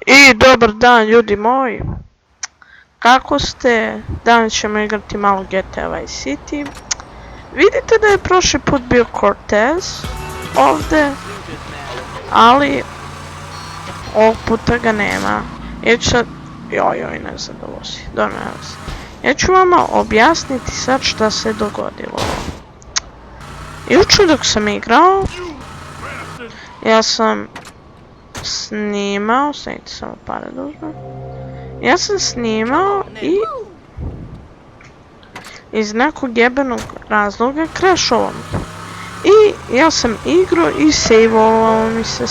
I dobar dan ljudi moji, kako ste? Danas ćemo igrati malo GTA Vice City. Vidite da je prošli put bio Cortez ovdje, ali ovog puta ga nema. Ja ću sad, joj ne znam da vozi, ja ću vama objasniti sad šta se dogodilo. Jučer dok sam igrao, ja sam snimao, stavite samo pare da uzmem. Ja sam snimao i iz nekog jebenog razloga crashovao mi. I ja sam igrao i saveovao mi se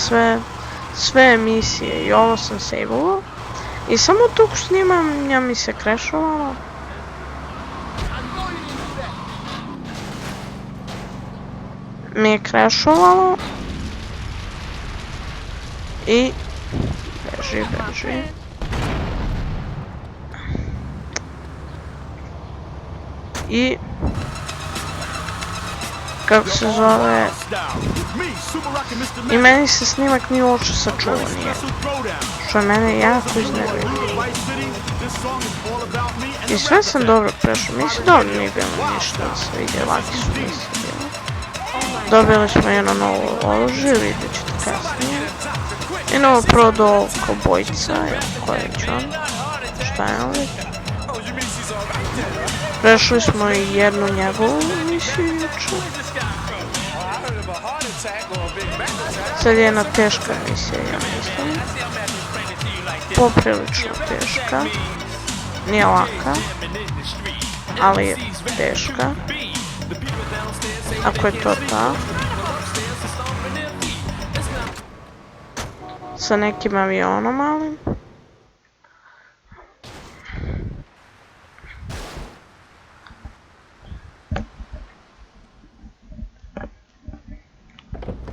sve emisije i ovo sam saveovao. I samo tog snimanja mi se crashovalo. I beži. I kako se zove, i meni se snimak nije uopće sačuvao, nije, što mene jako iznervira. I sve sam dobro prešao, mislim dobro nije bilo ništa da se vidi, laki su misli bili. Dobili smo jedno novo oružje, vidjet ćete kasnije. I novo prodao kobojca, koji će on, šta je on već. Prešli smo i jednu njegovu misiju jučer. Sad je jedna teška misija, ja mislim. Poprilično teška. Nije laka, ali je teška. Ako je to ta. Sa nekim avionom malim.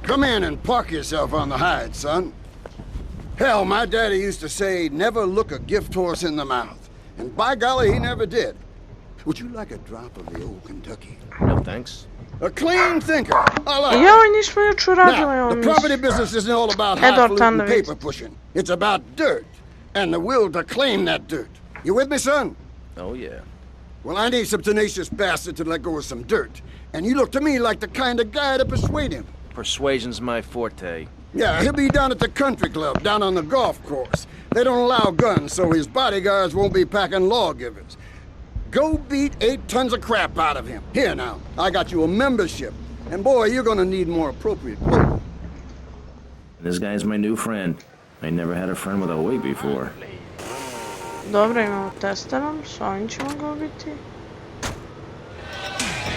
Come in and park yourself on the hide, son. Hell, my daddy used to say, never look a gift horse in the mouth. And by golly, he never did. Would you like a drop of the old Kentucky? No, thanks. A clean thinker. I like Ja, nismo još uradili Now, ovo the property business isn't all about highfalutin paper pushing. It's about dirt. And the will to claim that dirt. You with me, son? Oh, yeah. Well, I need some tenacious bastard to let go of some dirt. And you look to me like the kind of guy to persuade him. Persuasion's my forte. Yeah, he'll be down at the country club, down on the golf course. They don't allow guns, so his bodyguards won't be packing lawgivers. Go beat 8 tons of crap out of him. Here now, I got you a membership. And boy, you're gonna need more appropriate clothing. This guy's my new friend. I never had a friend with a weight before. Dobro, imamo testerom, s ovim ćemo ga ubiti.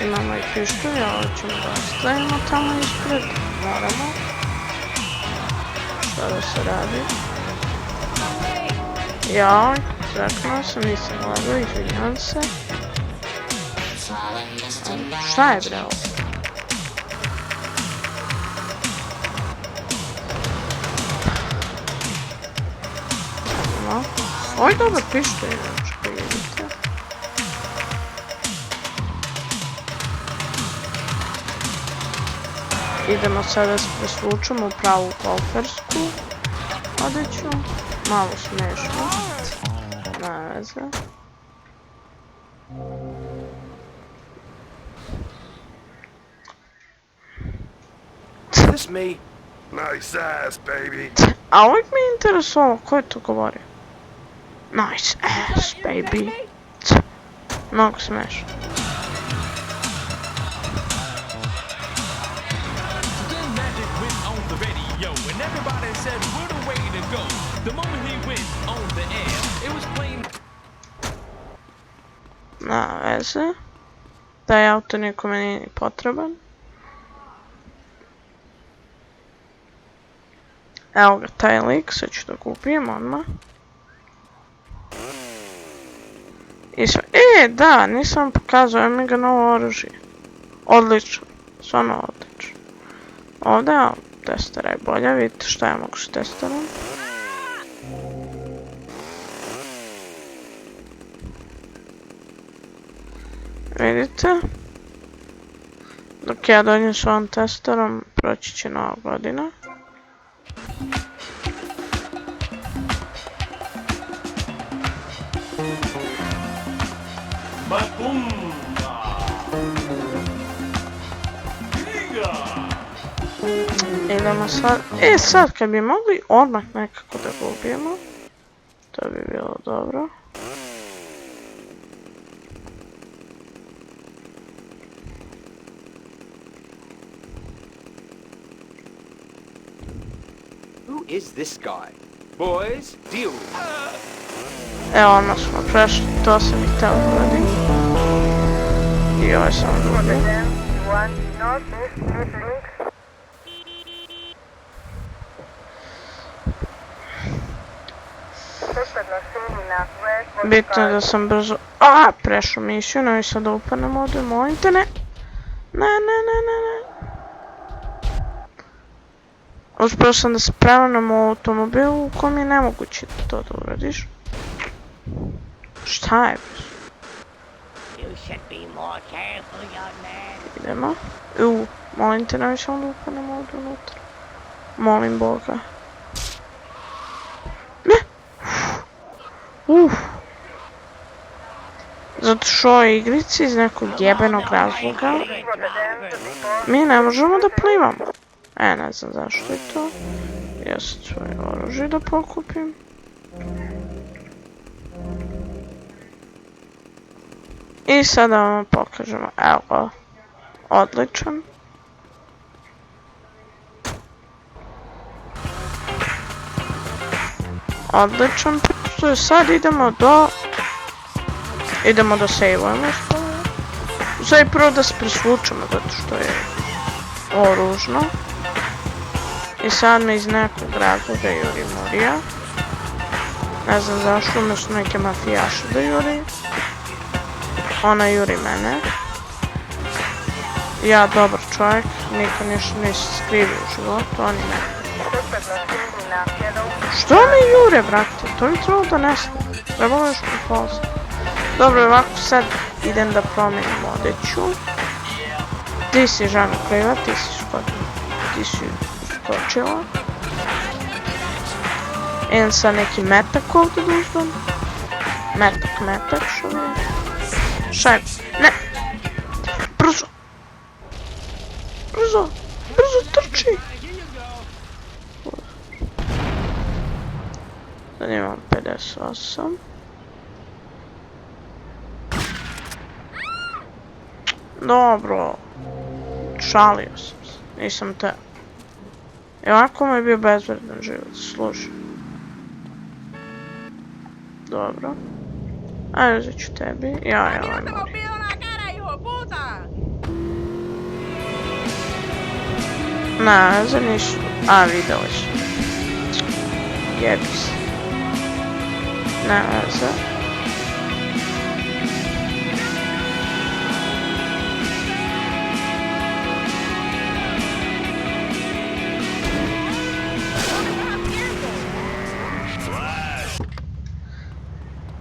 Imamo i pištolj, ovo ćemo da ostavimo tamo ispred. Moramo. Šta da se radi? Joj, zaknuo sam, nisam gledao, izvinjavam se. Šta je bre ovo? Ovo je dobar pištolj, znači koji vidite. Idemo sada se presvučemo u pravu golfersku odeću. Malo smešno. Ne veze. This me? Nice ass, baby. A uvijek mi je interesovalo, ko je to govorio? Nice ass, baby. Mnogo smešno. Na veze. Taj auto nikome nije ni potreban. Evo ga taj lik, sad ću da kupijem odmah. Da, nisam vam pokazao, evo mi ga novo oružje. Odlično, stvarno odlično. Ovdje, testera je bolja, vidite šta ja mogu s testerom. Vidite? Dok ja dođem s ovom testerom, proći će nova godina. idemo sad. Sad kad bi mogli odmah nekako da ga ubijemo. To bi bilo dobro. Who is this guy? Boys, deal. Evo, odmah smo prešli, to sam i htio uradim. I ovaj sam dobio. Bitno je da sam brzo prešao misiju, nemoj sad da upadnem ovdje, molim te, ne. Ne. Uspio sam da se prevrnem u automobilu u kojem je nemoguće to da uradiš. Šta je? Idemo. Molim te, nemoj samo da upadnem ovdje unutra. Molim Boga. Ne! Zato što ovoj igrici iz nekog jebenog razloga mi ne možemo da plivamo. Ne znam zašto je to. Ja sad svoje oružje da pokupim. I sada vam pokažemo. Evo ga. Odličan. Odličan. Sad idemo do sejvujemo. Sad i prvo da se presvučemo zato što je ovo ružno. I sad me iz nekog razloga juri Morija. Ne znam zašto, umjesto neke mafijaše da juri. Ona juri mene. Ja dobar čovjek, nikad ništa nisam skrivio u životu, oni ne. Što mi jure, brate? To bi trebalo da nestane. Trebalo još prepoznati. Dobro, ovako sad idem da promijenim odeću. Ti si Žana Kriva, ti si skočila. Idem sad neki metak ovdje da uzmem. Metak, što mi je? Šajb, ne! Brzo trči! Sad imam 58. Dobro. Šalio sam se. Nisam te. I ovako mi je bio bezvredan život. Slušaj. Dobro. Ajde, uzet ću tebi. Ja, ovaj mori. Ne, za ništa. Videli su. Jebi se. Ne, za.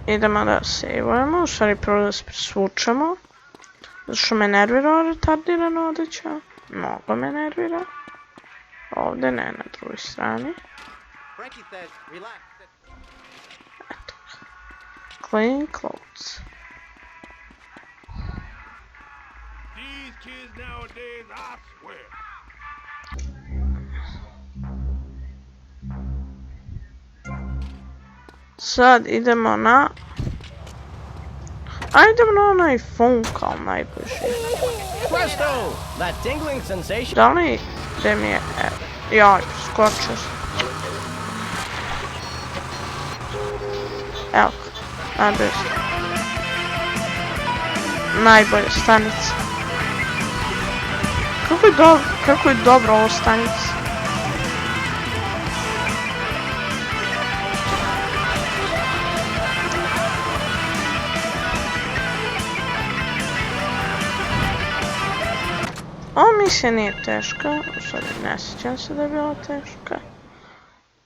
Idemo da sejvujemo, u stvari prvo da se presvučemo. Zato što me nervira retardirana odeća. Mnogo me nervira. Ovdje ne, na drugoj strani. Eto ga. Clean clothes. Sad idemo na... idemo na onaj funkal najbliži. Da li... gdje mi je... joj, skočio sam. Evo ga, najbolja stanica. Kako je dobro ovo stanica. Ova misija nije teška, u stvari ne sjećam se da je bila teška.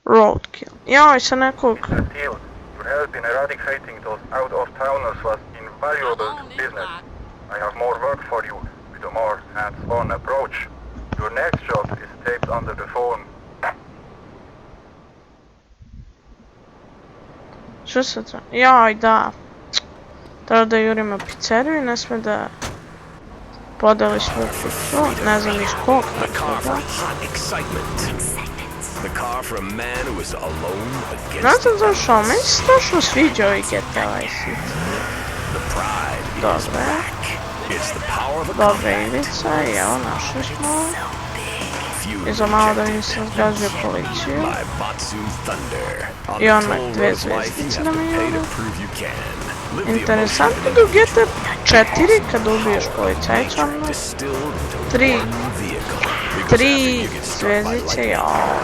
Roadkill. Joj, sa nekog... Your help in eradicating those out-of-towners was invaluable to business. I have more work for you, with a more hands-on approach. Your next job is taped under the phone. Što se treba? Joj, da. Treba da jurimo pizzeriju i ne sme da podeli svu kuću, ne znam iz kog The car for toga. hot excitement. The car for a man who is alone against Ne znam zašto, meni se strašno sviđa ovaj GTA Vice City. the pride. Is Dobre, back. It's the power of a dobre comeback. igrica i evo našli smo. Few I za malo da mi se zgažuje policiju. My Batsu Thunder. On I the on toll me dve road life, you zvezdice have da to mi pay jave. to prove you can. Live the Interesantno emotion da u GTA 4 kad ubiješ policajca, ono, distilled into Tri- one vehicle. Because after 3 you get struck by zvezdice, lightning, jao.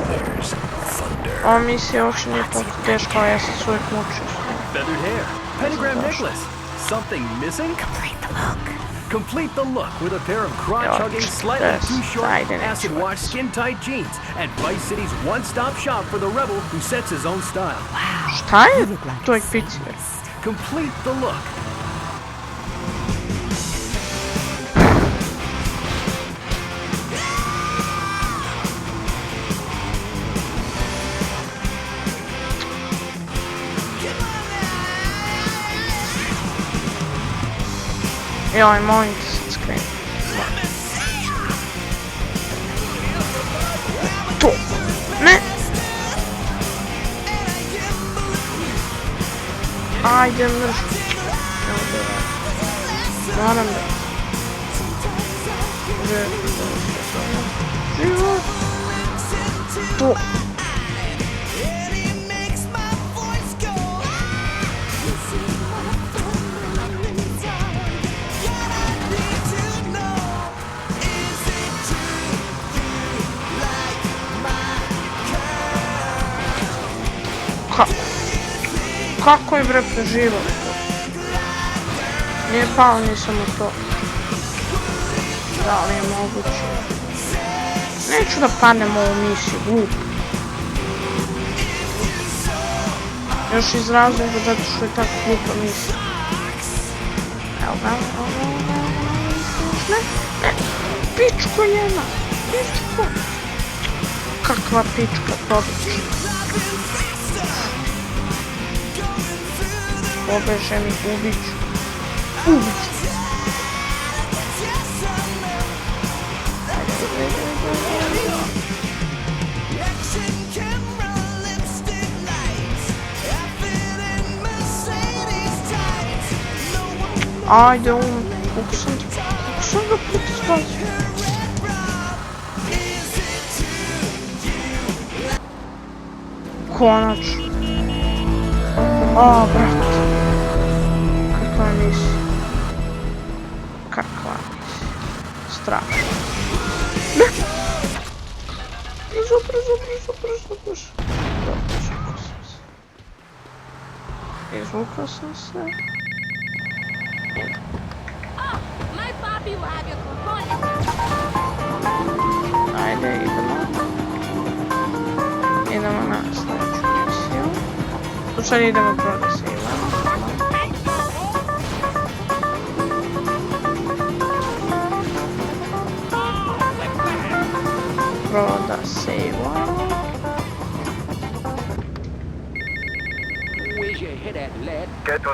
there's thunder. Ova misija uopšte nije toliko teška, ali ja sam se uvijek mučio. Feathered hair. Pentagram necklace. Something missing? Complete the look with a pair of crotch-hugging, slightly too short, acid-wash, skin-tight jeans at Vice City's one-stop shop for the rebel who sets his own style. Šta je? To je pici. Complete the look. Joj, molim te sad skreni. Tu! Ne! Ajde, mrš. Moram da... Život! Tu! Kako je bre preživao? Nije pao, nisam u to. Da li je moguće? Neću da padnem u ovu misiju, glup. Još iz razloga zato što je tako glupa misija. Evo ga, ne, ne, pičko jedna, pičko. Kakva pička, pobična. Pobeže mi, ubiću. Ubiću. Ajde, kako sam ga put izbazio. Konačno. O, brate. Kakva misija. Kakva misija. Strašno. Ne! Brzo. Dobro, izvukao sam se. My papi will have your cojones. Ajde, idemo na sljedeću misiju. U stvari idemo prvo da se imamo. Prvo da save-amo. Where's your head at, lad? Get to